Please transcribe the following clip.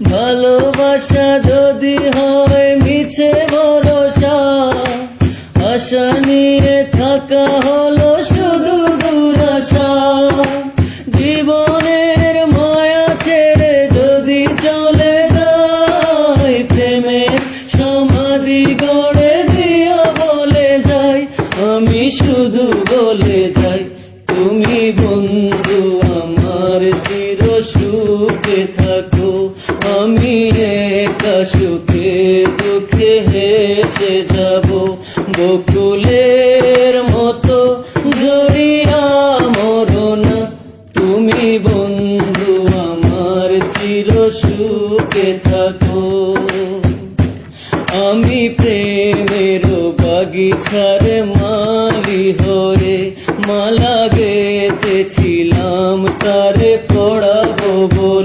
ভালোবাসা যদি হয় মিছে ভরসা, আশা নিয়ে থাকা হলো শুধু দুরাশা। জীবনের মায়া ছেড়ে যদি চলে যায়, প্রেমের সমাধি গড়ে দিয়া বলে যাই, আমি শুধু বলে যাই, তুমি বন্ধু আমার চির সুখে থাকো। আমি একা সুখে দুঃখে হেসে যাব, বকুলের মতো জড়িয়া মরো না, তুমি বন্ধু আমার চির সুখে থাকো। আমি প্রেমের বাগিচার মালি হয়ে মালা গেতেছিলাম তারে পড়াবো বলে।